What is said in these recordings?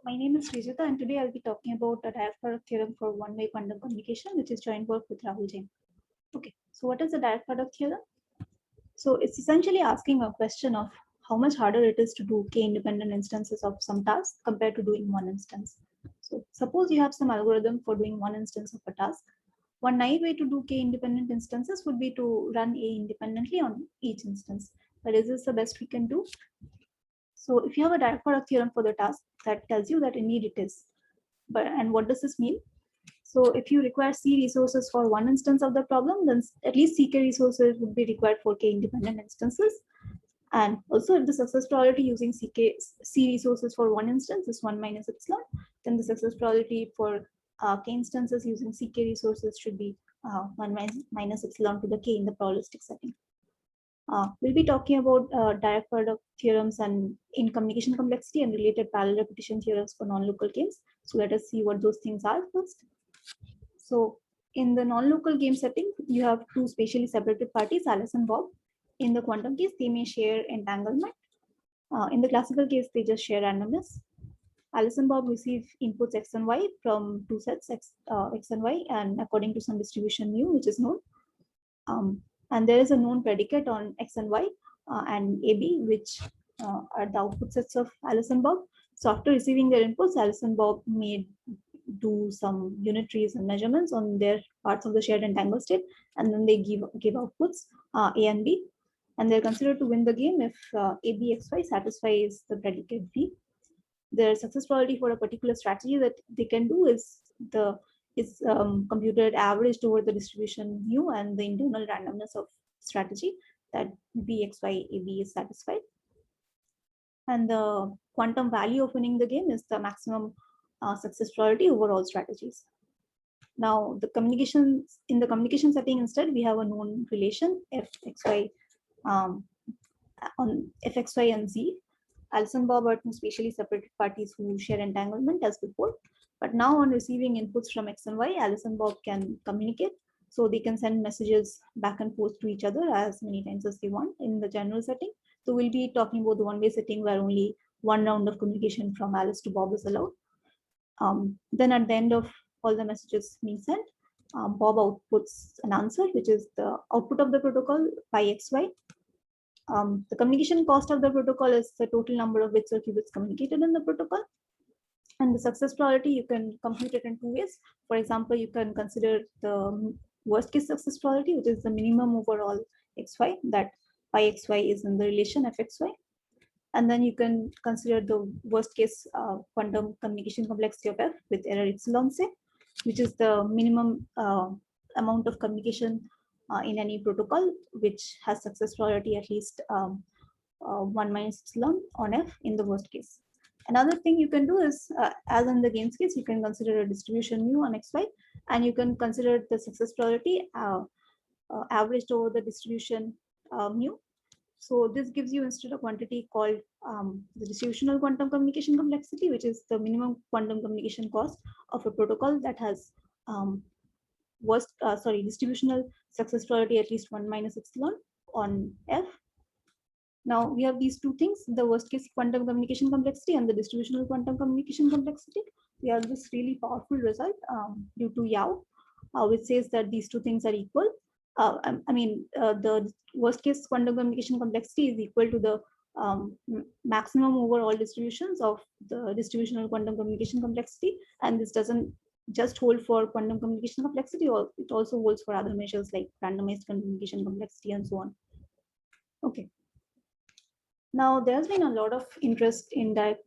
My name is Srijita, and today I'll be talking about a direct product theorem for one-way quantum communication, which is joint work with Rahul Jain. Okay, so what is the direct product theorem? So it's essentially asking a question of how much harder it is to do k-independent instances of some task compared to doing one instance. So suppose you have some algorithm for doing one instance of a task. One naive way to do k-independent instances would be to run A independently on each instance. But is this the best we can do? So if you have a direct product theorem for the task, that tells you that indeed it is. And what does this mean? So if you require C resources for one instance of the problem, then at least CK resources would be required for K independent instances. And also if the success probability using C resources for one instance is 1 minus epsilon, then the success probability for K instances using CK resources should be 1 minus epsilon to the K in the probabilistic setting. We'll be talking about direct product theorems and in communication complexity and related parallel repetition theorems for non-local games. So let us see what those things are first. So in the non-local game setting, you have two spatially separated parties, Alice and Bob. In the quantum case, they may share entanglement. In the classical case, they just share randomness. Alice and Bob receive inputs x and y from two sets x and y, and according to some distribution mu, which is known. And there is a known predicate on x and y and AB, which are the output sets of Alice and Bob. So after receiving their inputs, Alice and Bob may do some unitaries and measurements on their parts of the shared entangled state, and then they give outputs A and B, and they're considered to win the game if ABXY satisfies the predicate B. Their success probability for a particular strategy that they can do is computed averaged over the distribution mu and the internal randomness of strategy that BXY AB is satisfied. And the quantum value of winning the game is the maximum success probability over all strategies. Now, in the communication setting instead, we have a known relation fxy on fxy and z. Alice and Bob are two spatially separated parties who share entanglement as before. But now on receiving inputs from X and Y, Alice and Bob can communicate. So they can send messages back and forth to each other as many times as they want in the general setting. So we'll be talking about the one-way setting where only one round of communication from Alice to Bob is allowed. Then at the end of all the messages being sent, Bob outputs an answer, which is the output of the protocol by XY. The communication cost of the protocol is the total number of bits or qubits communicated in the protocol. And the success probability, you can compute it in two ways. For example, you can consider the worst case success probability, which is the minimum overall xy, that pi xy is in the relation fxy. And then you can consider the worst case quantum communication complexity of f with error epsilon say, which is the minimum amount of communication in any protocol which has success probability at least 1 minus epsilon on f in the worst case. Another thing you can do is, as in the games case, you can consider a distribution mu on xy, and you can consider the success probability averaged over the distribution mu. So this gives you instead a quantity called the distributional quantum communication complexity, which is the minimum quantum communication cost of a protocol that has distributional success probability at least 1 minus epsilon on f. Now we have these two things, the worst case quantum communication complexity and the distributional quantum communication complexity. We have this really powerful result due to Yau, which says that these two things are equal. The worst case quantum communication complexity is equal to the maximum over all distributions of the distributional quantum communication complexity. And this doesn't just hold for quantum communication complexity, or it also holds for other measures like randomized communication complexity and so on. Okay. Now, there's been a lot of interest in direct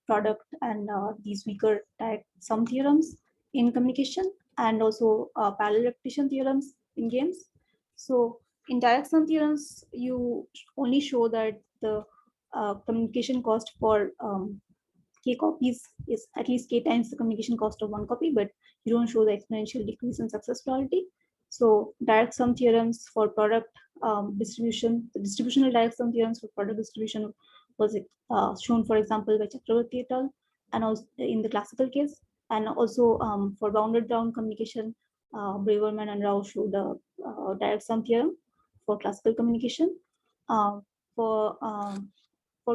product and these weaker direct sum theorems in communication, and also parallel repetition theorems in games. So in direct sum theorems, you only show that the communication cost for k copies is at least k times the communication cost of one copy, but you don't show the exponential decrease in success probability. So direct sum theorems for product distribution, the distributional direct sum theorems for product distribution was shown, for example, by Chakravarti et al. And also in the classical case, and also for bounded down communication, Braverman and Rao showed the direct sum theorem for classical communication. For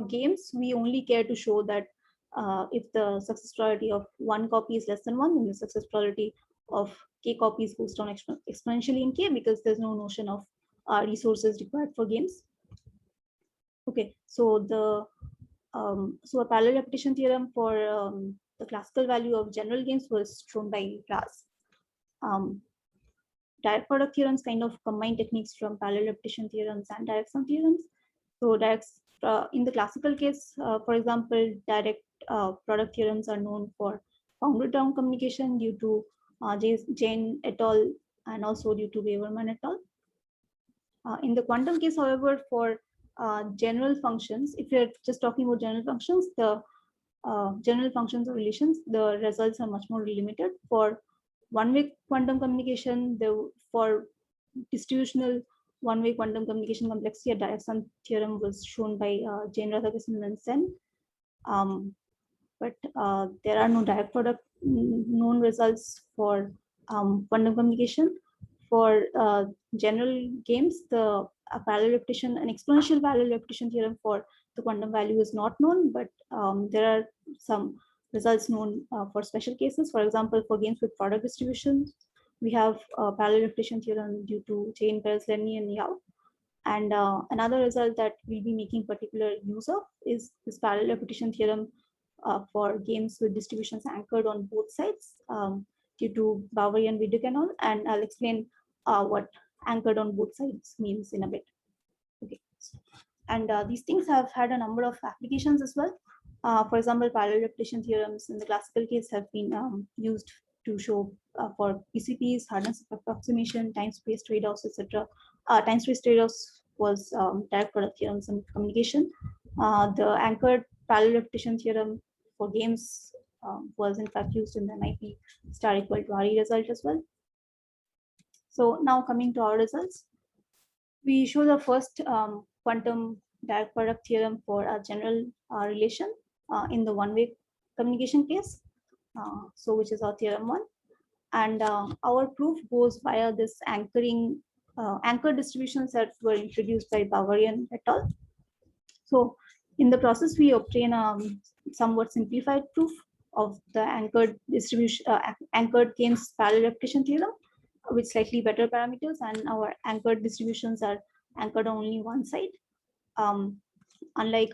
games, we only care to show that if the success probability of one copy is less than one, then the success probability of k copies goes down exponentially in k, because there's no notion of resources required for games. Okay, so a parallel repetition theorem for the classical value of general games was shown by Raz. Direct product theorems kind of combine techniques from parallel repetition theorems and direct sum theorems. So in the classical case, for example, direct product theorems are known for bounded down communication due to Jain et al. And also due to Waverman et al. In the quantum case, however, for general functions, if you're just talking about general functions, the general functions of relations, the results are much more limited. For one-way quantum communication, for distributional one-way quantum communication complexity, a direct sum theorem was shown by Jain, Radhakrishnan, and Sen. But there are no direct product known results for quantum communication. For general games, the parallel repetition, an exponential parallel repetition theorem for the quantum value is not known, but there are some results known for special cases. For example, for games with product distributions, we have a parallel repetition theorem due to Jain, Peresledny, and Yau. And another result that we'll be making particular use of is this parallel repetition theorem for games with distributions anchored on both sides due to Boweri and Viduc and all. And I'll explain what anchored on both sides means in a bit. Okay. And these things have had a number of applications as well. For example, parallel repetition theorems in the classical case have been used to show for PCPs, hardness of approximation, time space trade-offs, etc. Time space trade-offs was direct product theorems in communication. The anchored parallel repetition theorem for games was in fact used in the MIP star equal to RE result as well. So now coming to our results, we show the first quantum direct product theorem for a general relation in the one-way communication case, so which is our theorem 1. And our proof goes via this anchor distributions that were introduced by Bavarian et al. So in the process, we obtain a somewhat simplified proof of the anchored distribution, anchored Keynes parallel repetition theorem with slightly better parameters, and our anchored distributions are anchored on only one side, unlike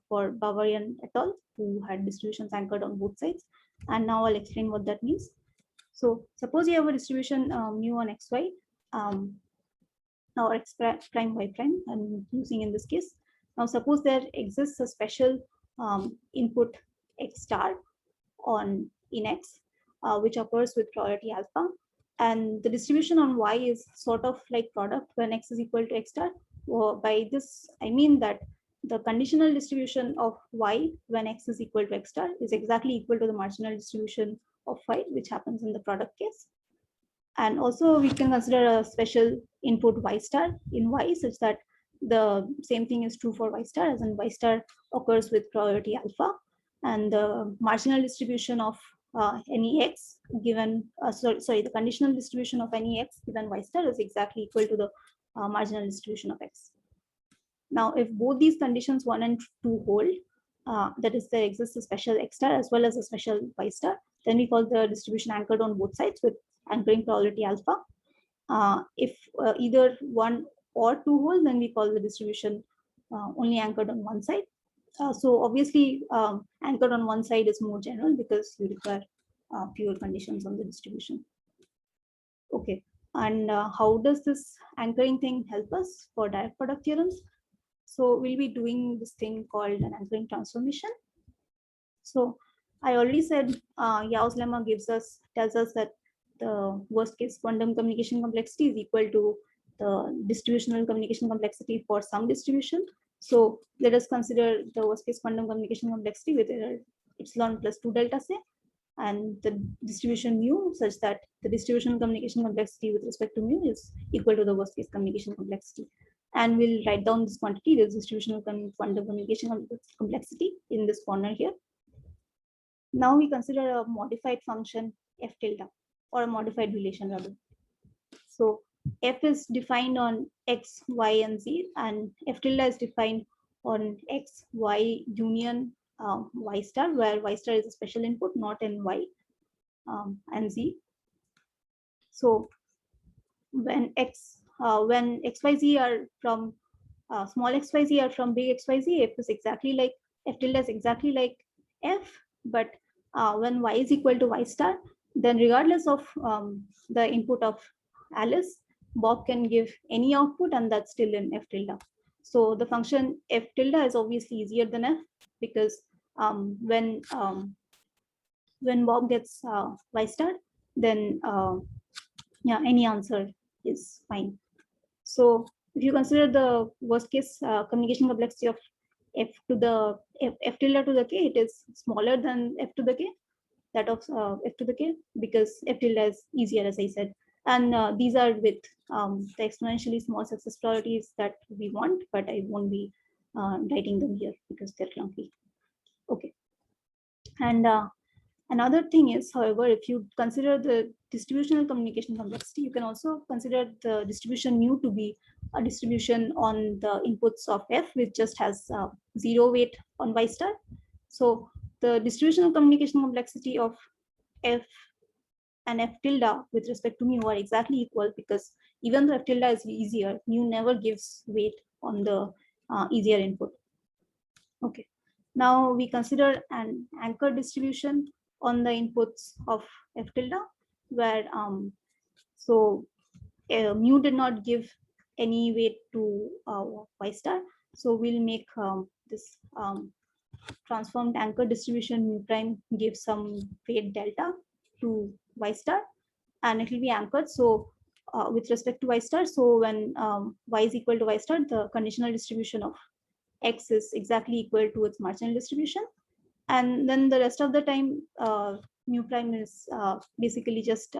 for Bavarian et al., who had distributions anchored on both sides. And now I'll explain what that means. So suppose you have a distribution mu on xy, now x prime y prime I'm using in this case. Now suppose there exists a special input x star on in x, which occurs with probability alpha, and the distribution on y is sort of like product when x is equal to x star. By this I mean that the conditional distribution of y when x is equal to x star is exactly equal to the marginal distribution of y, which happens in the product case. And also we can consider a special input y star in y, such that the same thing is true for y star, as in y star occurs with probability alpha, and the marginal distribution of any x given, the conditional distribution of any x given y star is exactly equal to the marginal distribution of x. Now, if both these conditions 1 and 2 hold, that is, there exists a special x star as well as a special y star, then we call the distribution anchored on both sides with anchoring probability alpha. If either 1 or 2 hold, then we call the distribution only anchored on one side. So obviously, anchored on one side is more general because you require fewer conditions on the distribution. Okay, and how does this anchoring thing help us for direct product theorems? So we'll be doing this thing called an anchoring transformation. So I already said Yau's lemma tells us that the worst case quantum communication complexity is equal to the distributional communication complexity for some distribution. So let us consider the worst case quantum communication complexity with epsilon plus 2 delta say, and the distribution mu, such that the distributional communication complexity with respect to mu is equal to the worst case communication complexity. And we'll write down this quantity, the distributional quantum communication complexity, in this corner here. Now we consider a modified function f tilde, or a modified relation rather. So f is defined on x, y, and z, and f tilde is defined on x, y union y star, where y star is a special input, not in y and z. So when xyz are from small xyz are from big xyz, f is exactly like f tilde is exactly like f, but when y is equal to y star, then regardless of the input of Alice, Bob can give any output, and that's still in f tilde. So the function f tilde is obviously easier than f, because when Bob gets y star, then yeah, any answer is fine. So if you consider the worst case communication complexity of f tilde to the k, it is smaller than f to the k, that of f to the k, because f tilde is easier, as I said. And these are with the exponentially small success probabilities that we want, but I won't be writing them here because they're clunky. Okay. And another thing is, however, if you consider the distributional communication complexity, you can also consider the distribution mu to be a distribution on the inputs of f, which just has 0 weight on y star. So the distributional communication complexity of f and f tilde with respect to mu are exactly equal, because even though f tilde is easier, mu never gives weight on the easier input. Okay. Now we consider an anchor distribution on the inputs of f tilde, where so mu did not give any weight to y star. So we'll make this transformed anchor distribution mu prime give some weight delta to y star, and it will be anchored. So with respect to y star, so when y is equal to y star, the conditional distribution of x is exactly equal to its marginal distribution, and then the rest of the time mu prime is basically just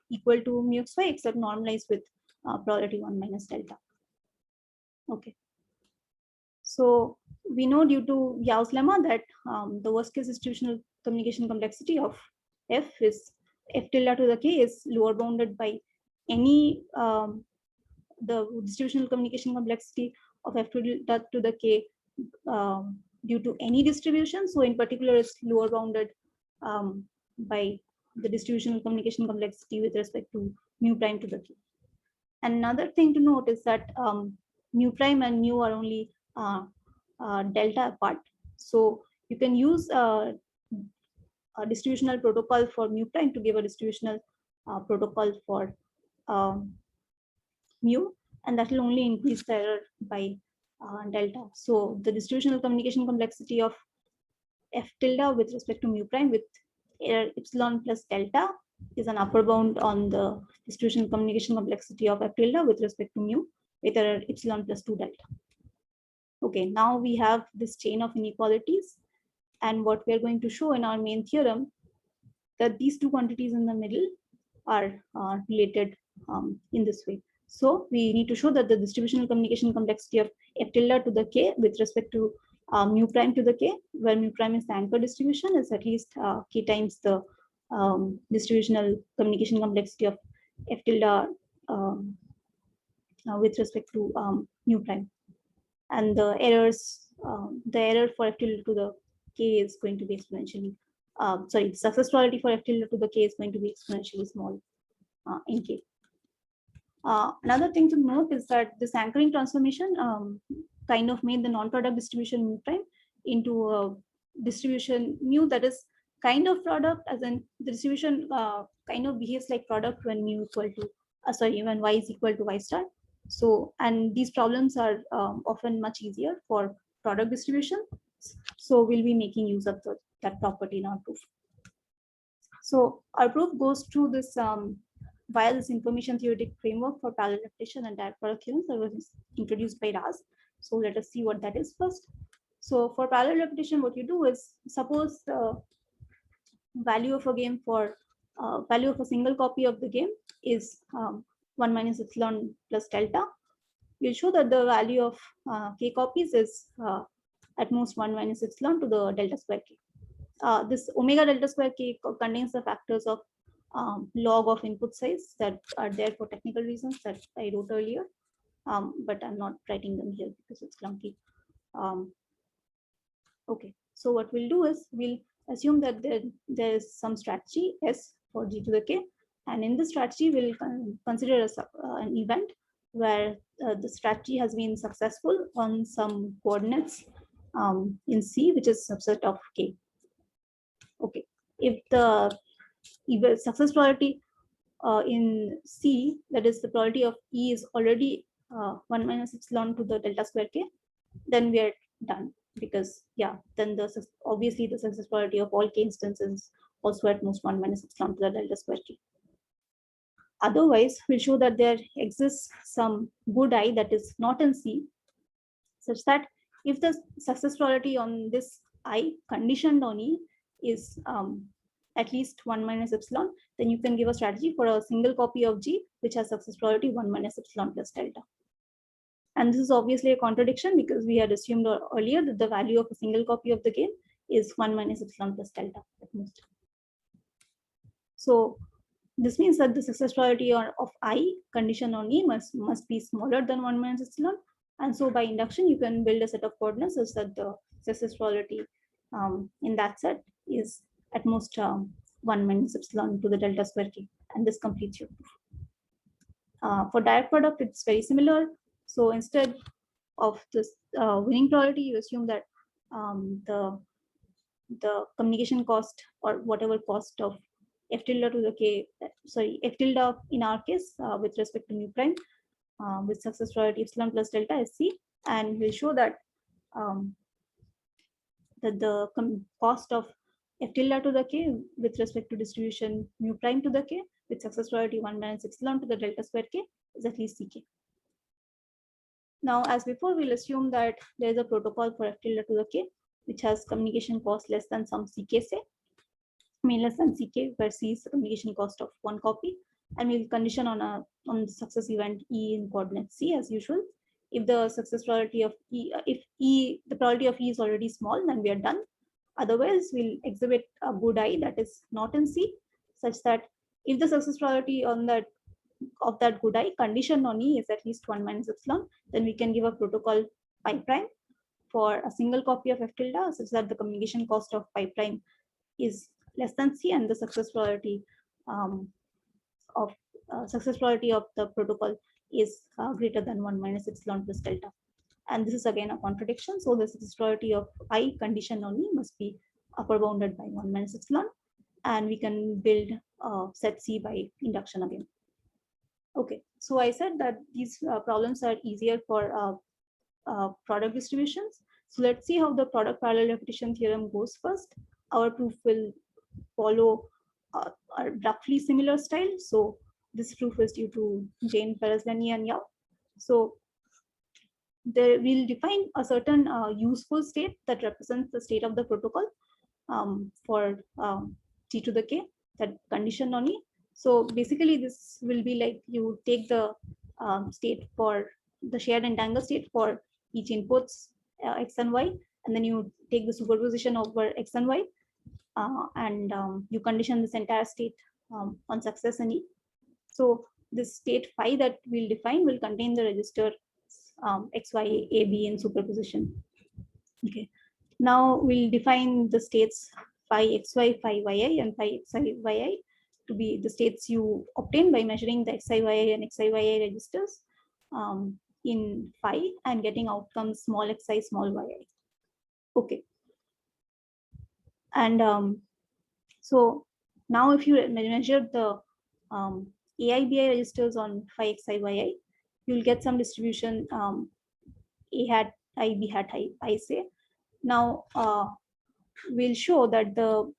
equal to mu xy, except normalized with probability 1 minus delta. Okay. So we know, due to Yau's lemma, that the worst case distributional communication complexity of f is f tilde to the k is lower bounded by any the distributional communication complexity of f tilde to the k due to any distribution. So in particular, it's lower bounded by the distributional communication complexity with respect to mu prime to the k. Another thing to note is that mu prime and mu are only delta apart. So you can use a distributional protocol for mu prime to give a distributional protocol for mu, and that will only increase the error by delta. So the distributional communication complexity of f tilde with respect to mu prime with error epsilon plus delta is an upper bound on the distributional communication complexity of f tilde with respect to mu with error epsilon plus 2 delta. Okay, now we have this chain of inequalities, and what we are going to show in our main theorem, that these two quantities in the middle are related in this way. So we need to show that the distributional communication complexity of f tilde to the k with respect to mu prime to the k, where mu prime is the anchor distribution, is at least k times the distributional communication complexity of f tilde with respect to mu prime. And the errors, the error for f tilde to the k is going to be exponentially, sorry, success probability for f tilde to the k is going to be exponentially small in k. Another thing to note is that this anchoring transformation kind of made the non-product distribution mu prime into a distribution mu that is kind of product, as in the distribution kind of behaves like product when mu equal to, sorry, when y is equal to y star. So, and these problems are often much easier for product distribution. So we'll be making use of that property in our proof. So our proof goes through this via this information theoretic framework for parallel repetition and direct product theorems that was introduced by Raz. So let us see what that is first. So for parallel repetition, what you do is, suppose the value of a game for value of a single copy of the game is 1 minus epsilon plus delta. We'll show that the value of k copies is at most 1 minus epsilon to the delta square k. This omega delta square k contains the factors of log of input size that are there for technical reasons that I wrote earlier, but I'm not writing them here because it's clunky. Okay, So what we'll do is we'll assume that there is some strategy S for G to the K, and in the strategy we'll consider an event where the strategy has been successful on some coordinates in C, which is subset of K. Okay, if the success probability in C, that is the probability of E is already 1 minus epsilon to the delta square K, then we are done, because then obviously the success probability of all K instances also at most 1 minus epsilon to the delta square K. Otherwise, we'll show that there exists some good I that is not in C, such that if the success probability on this I conditioned on E is at least 1 minus epsilon, then you can give a strategy for a single copy of G which has success probability 1 minus epsilon plus delta. And this is obviously a contradiction, because we had assumed earlier that the value of a single copy of the gain is 1 minus epsilon plus delta at most. So this means that the success probability of I condition on E must be smaller than 1 minus epsilon. And so by induction, you can build a set of coordinates such that the success probability in that set is at most 1 minus epsilon to the delta square K. And this completes your proof. For direct product, it's very similar. So instead of this winning probability, you assume that the communication cost, or whatever cost of f tilde to the K, f tilde in our case with respect to mu prime with success probability epsilon plus delta is C, and we'll show that that the cost of f tilde to the K with respect to distribution mu prime to the K with success probability 1 minus epsilon to the delta square K is at least Ck. Now, as before, we'll assume that there is a protocol for f tilde to the K which has communication cost less than some Ck, say, less than Ck, where C is the communication cost of one copy, and we'll condition on the success event E in coordinate C as usual. If the success probability of E, the probability of E is already small, then we are done. Otherwise, we'll exhibit a good I that is not in C, such that if the success probability of that good I conditioned on E is at least 1 minus epsilon, then we can give a protocol pi prime for a single copy of f tilde, such that the communication cost of pi prime is less than C, and the success probability of the protocol is greater than 1 minus epsilon plus delta. And this is again a contradiction. So the success probability of I condition only must be upper bounded by 1 minus epsilon, and we can build set C by induction again. Okay, so I said that these problems are easier for product distributions. So let's see how the product parallel repetition theorem goes first. Our proof will follow a roughly similar style. So this proof is due to Jane, Pereslany, and Yao. So there we'll define a certain useful state that represents the state of the protocol for T to the K, that condition only. So basically, this will be like you take the state for the shared entangled state for each inputs X and Y, and then you take the superposition over X and Y, and you condition this entire state on success and E. So this state phi that we'll define will contain the register X, Y, A, B in superposition. Okay. Now we'll define the states phi X, Y, phi Y, I, and phi X, Y, I to be the states you obtain by measuring the Xi, Yi, and Xi, Yi registers in phi and getting outcomes small xi, small yi. Okay. And so now if you measure the AI, BI registers on phi xi, yi, you'll get some distribution A hat I, B hat I say. Now we'll show that the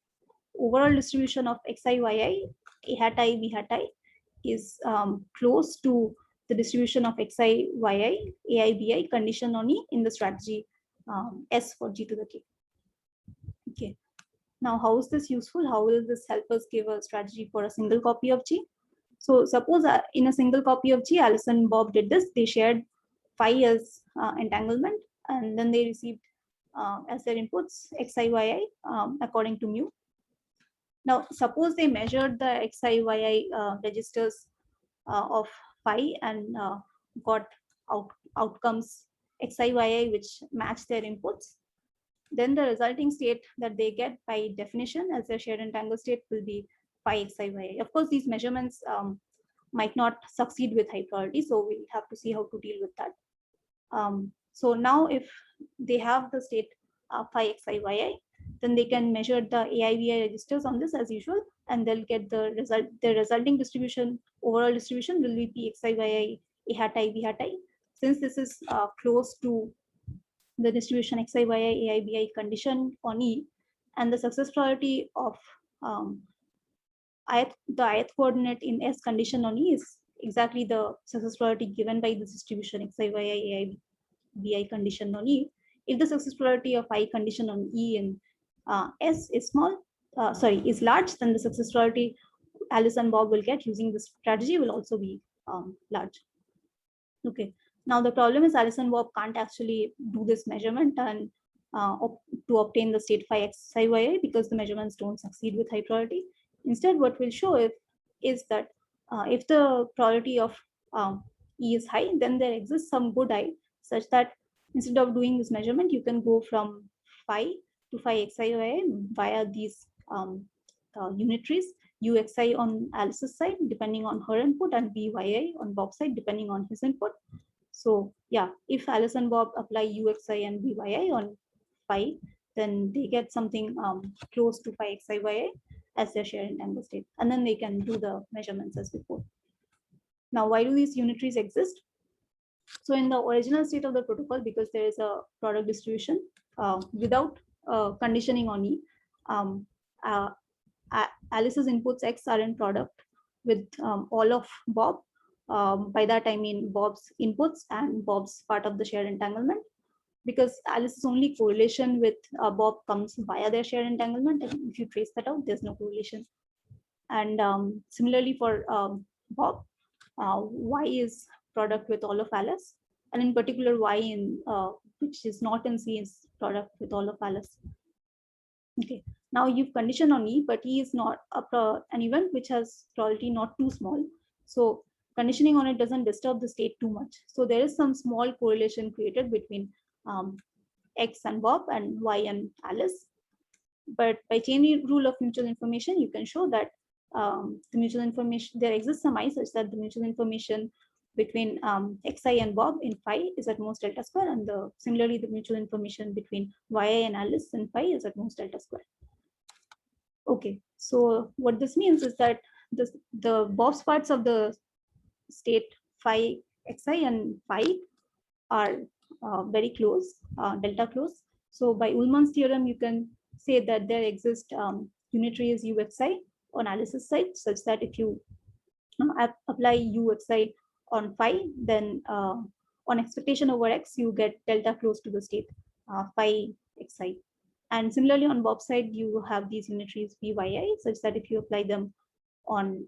overall distribution of xi, yi, A hat I, B hat I is close to the distribution of xi, yi, ai, bi condition only in the strategy S for G to the K. Okay. Now, how is this useful? How will this help us give a strategy for a single copy of G? So suppose in a single copy of G, Alice and Bob did this. They shared phi as entanglement, and then they received as their inputs xi, yi according to mu. Now, suppose they measured the xi, yi registers of phi and got outcomes xi, yi which match their inputs. then the resulting state that they get by definition as their shared entangled state will be phi xi yi. Of course, these measurements might not succeed with high priority, so we'll have to see how to deal with that. So now if they have the state phi xi yi, then they can measure the AIVI registers on this as usual, and they'll get the result. The resulting distribution, overall distribution, will be P xi yi A hat I B hat I. Since this is close to the distribution xi yi AIBI condition on E, and the success probability of the ith coordinate in S condition on E is exactly the success probability given by this distribution xi yi AIBI condition on E. If the success probability of I condition on E in S is is large, then the success probability Alice and Bob will get using this strategy will also be large. Okay. Now the problem is Alice and Bob can't actually do this measurement and to obtain the state phi xi yi because the measurements don't succeed with high priority. Instead, what we'll show is that if the probability of E is high, then there exists some good I such that instead of doing this measurement, you can go from phi to phi xi yi via these unitaries, uxi on Alice's side depending on her input and byi on Bob's side depending on his input. So yeah, if Alice and Bob apply uxi and byi on phi, then they get something close to phi xi yi as their shared entangled state, and then they can do the measurements as before. Now, why do these unitaries exist? So in the original state of the protocol, because there is a product distribution without conditioning on E, Alice's inputs X are in product with all of Bob. By that I mean Bob's inputs and Bob's part of the shared entanglement, because Alice's only correlation with Bob comes via their shared entanglement, and if you trace that out, there's no correlation. And similarly for Bob, Y is product with all of Alice, and in particular Y in which is not in C is product with all of Alice. Okay, now you've conditioned on E, but E is not an event which has probability not too small. So conditioning on it doesn't disturb the state too much. So there is some small correlation created between X and Bob and Y and Alice. But by chain rule of mutual information, you can show that the mutual information, there exists some I such that the mutual information between Xi and Bob in phi is at most delta square, and similarly the mutual information between Yi and Alice in phi is at most delta square. Okay, so what this means is that the Bob's parts of the state phi Xi and phi are very close, delta close. So by Ullmann's theorem, you can say that there exist unitaries uxi on Alice's side, such that if you apply uxi on phi, then on expectation over X, you get delta close to the state phi xi. And similarly on Bob's side, you have these unitaries byi, such that if you apply them on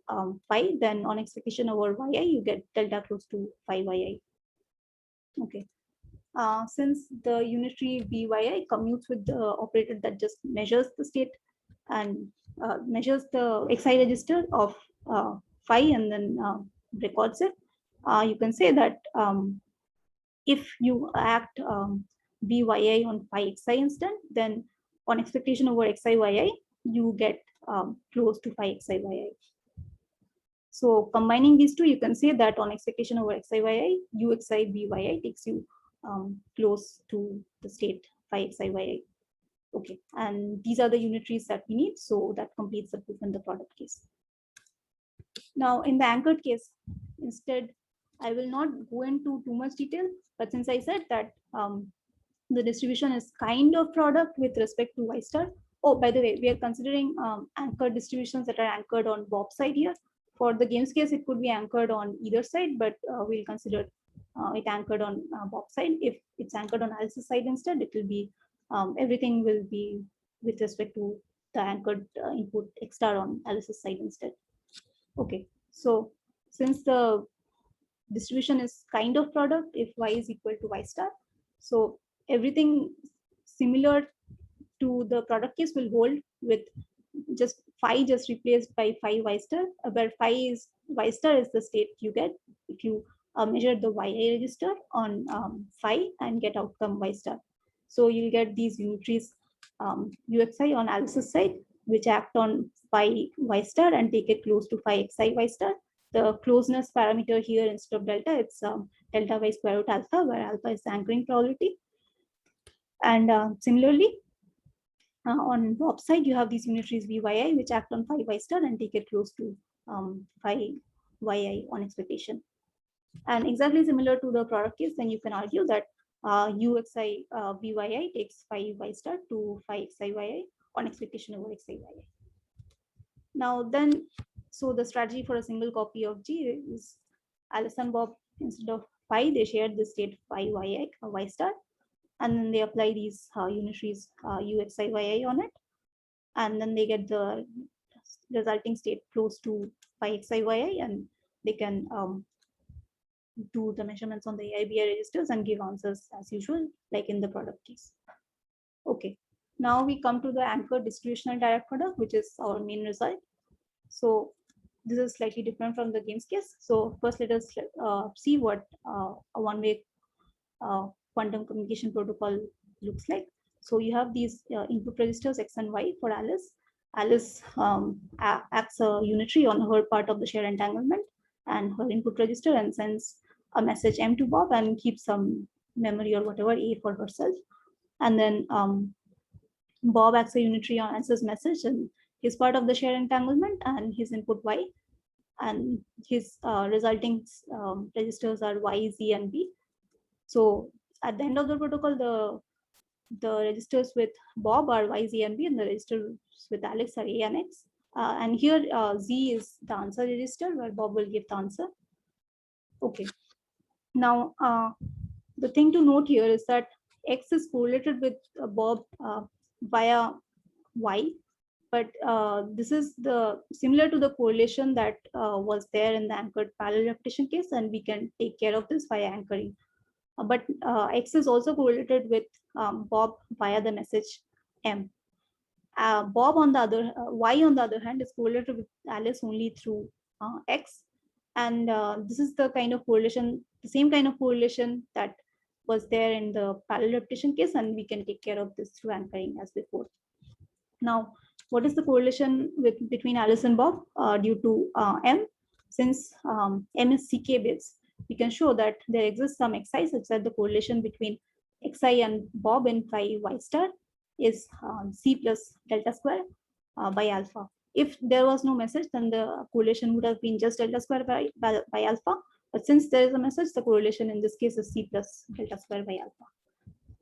phi, then on expectation over yi, you get delta close to phi yi. Okay. Since the unitary byi commutes with the operator that just measures the state and measures the xi register of phi and then records it, you can say that if you act byi on phi xi instant, then on expectation over xi yi, you get close to phi xi yi. So combining these two, you can say that on expectation over xi yi, uxi byi takes you close to the state phi xi yi. Okay, and these are the unitaries that we need, so that completes the proof in the product case. Now in the anchored case, instead, I will not go into too much detail, but since I said that the distribution is kind of product with respect to Y star. Oh, by the way, we are considering anchored distributions that are anchored on Bob's side here. For the games case, it could be anchored on either side, but we'll consider it anchored on Bob's side. If it's anchored on Alice's side instead, it will be everything will be with respect to the anchored input X star on Alice's side instead. Okay, so since the distribution is kind of product if Y is equal to Y star, so everything similar to the product case will hold with just phi just replaced by phi Y star, where phi is Y star is the state you get if you measure the YI register on phi and get outcome Y star. So you'll get these unitaries uxi on Alice's side, which act on phi y star and take it close to phi xi y star. The closeness parameter here instead of delta, it's delta by square root alpha, where alpha is the anchoring probability. And similarly, on Bob's side, you have these unitaries Vyi, which act on phi y star and take it close to phi yi on expectation. And exactly similar to the product case, then you can argue that uxi Vyi takes phi y star to phi xi yi on expectation over xi yi. Now then, so the strategy for a single copy of G is Alice and Bob, instead of phi, they share the state phi yi y star, and then they apply these unitaries uxi yi on it, and then they get the resulting state close to phi xi yi, and they can do the measurements on the AIBI registers and give answers as usual, like in the product case. Okay, now we come to the anchored distributional direct product, which is our main result. So this is slightly different from the games case. So first, let us see what a one-way quantum communication protocol looks like. So you have these input registers X and Y for Alice. Alice acts a unitary on her part of the shared entanglement and her input register, and sends a message M to Bob and keeps some memory or whatever A for herself. And then Bob acts a unitary on Alice's message, and he's part of the shared entanglement and his input Y, and his resulting registers are Y, Z, and B. So at the end of the protocol, the registers with Bob are Y, Z, and B, and the registers with Alex are A and X. And here Z is the answer register, where Bob will give the answer. Okay. Now, the thing to note here is that X is correlated with Bob via Y, but this is similar to the correlation that was there in the anchored parallel repetition case, and we can take care of this via anchoring. But X is also correlated with Bob via the message M. Bob on the other, Y on the other hand, is correlated with Alice only through X, and this is the kind of correlation, the same kind of correlation that was there in the parallel repetition case, and we can take care of this through anchoring as before. Now, what is the correlation between Alice and Bob due to M? Since M is CK bits, we can show that there exists some xi such that the correlation between xi and Bob in phi y star is C plus delta square by alpha. If there was no message, then the correlation would have been just delta square by alpha. But since there is a message, the correlation in this case is C plus delta square by alpha.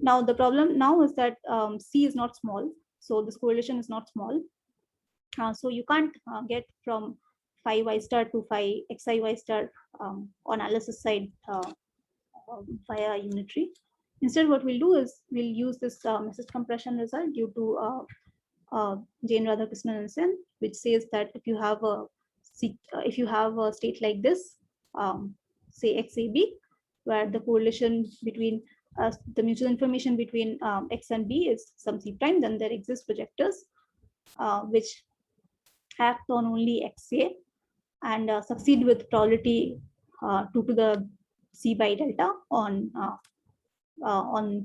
Now, the problem now is that C is not small. So this correlation is not small. So you can't get from phi y star to phi xi y star on Alice's side via unitary. Instead, what we'll do is we'll use this message compression result due to Jane Radhakrishnan and Sen, which says that if you have a state like this, say XAB, where the correlation between the mutual information between X and B is some C prime, then there exist projectors which act on only XA and succeed with probability 2 to the C by delta on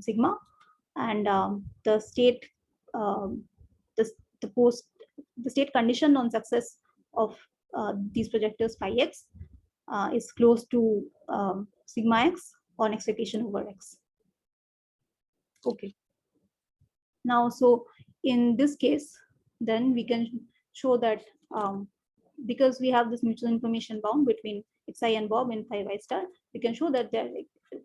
sigma, and the state the state condition on success of these projectors phi x is close to sigma x on expectation over X. Okay. Now, so in this case, then we can show that because we have this mutual information bound between Xi and Bob in phi y star, we can show that they're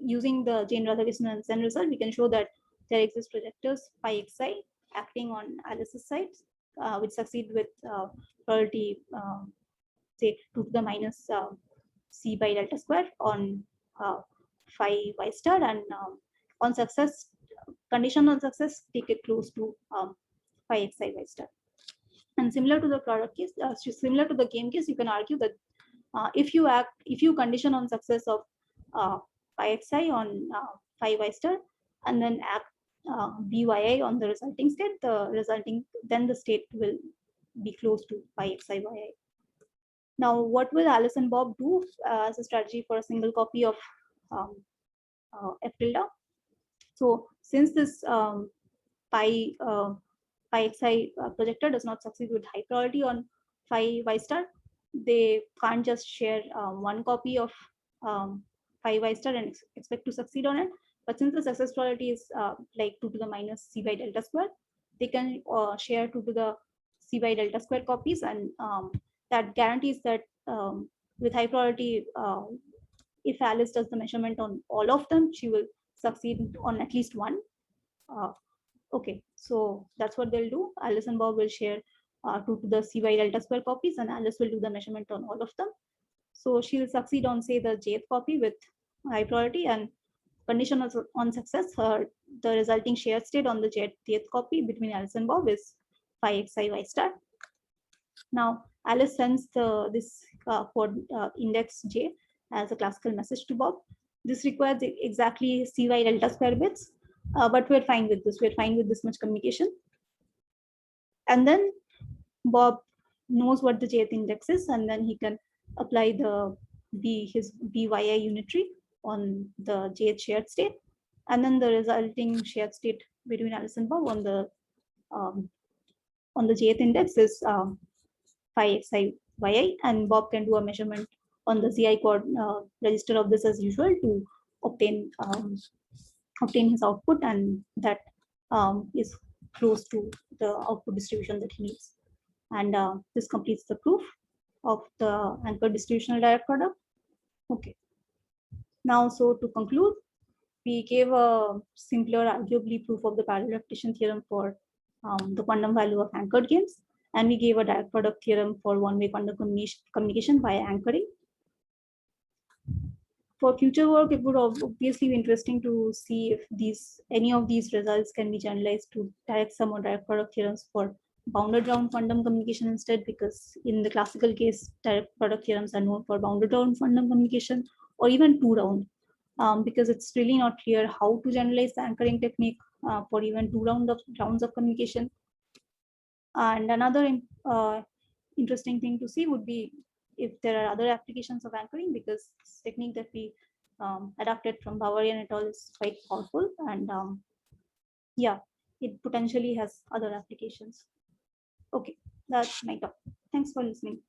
using the Jane Radhakrishnan and Sen result, we can show that there exist projectors phi Xi acting on Alice's side, which succeed with probability say 2 to the minus C by delta square on phi y star, and on success, condition on success, take it close to phi xi y star. And similar to the product case, similar to the game case, you can argue that if you condition on success of phi xi on phi y star, and then act byi on the resulting state, then the state will be close to phi xi yi. Now, what will Alice and Bob do as a strategy for a single copy of F tilde? So since this pi xi projector does not succeed with high priority on phi y star, they can't just share one copy of phi y star and expect to succeed on it. But since the success probability is like 2 to the minus c by delta square, they can share 2 to the c by delta square copies, and that guarantees that with high priority, if Alice does the measurement on all of them, she will succeed on at least one. Okay, so that's what they'll do. Alice and Bob will share 2 to the c by delta square copies, and Alice will do the measurement on all of them. So she'll succeed on, say, the jth copy with high priority, and condition on success, the resulting shared state on the jth copy between Alice and Bob is phi xi y star. Now, Alice sends this index j as a classical message to Bob. This requires exactly cy delta square bits, but we're fine with this. We're fine with this much communication. And then Bob knows what the jth index is, and then he can apply his byi unitary on the jth shared state, and then the resulting shared state between Alice and Bob on the jth index is phi xi yi, and Bob can do a measurement on the zi register of this as usual to obtain his output, and that is close to the output distribution that he needs. And this completes the proof of the anchored distributional direct product. Okay. Now, so to conclude, we gave a simpler, arguably, proof of the parallel repetition theorem for the quantum value of anchored games, and we gave a direct product theorem for one-way quantum communication via anchoring. For future work, it would obviously be interesting to see if any of these results can be generalized to direct sum or direct product theorems for bounded round quantum communication instead, because in the classical case, direct product theorems are known for bounded round quantum communication or even two round, because it's really not clear how to generalize the anchoring technique for even two rounds of communication. And another interesting thing to see would be if there are other applications of anchoring, because this technique that we adapted from Bavarian et al. Is quite powerful, and yeah, it potentially has other applications. Okay, that's my talk. Thanks for listening.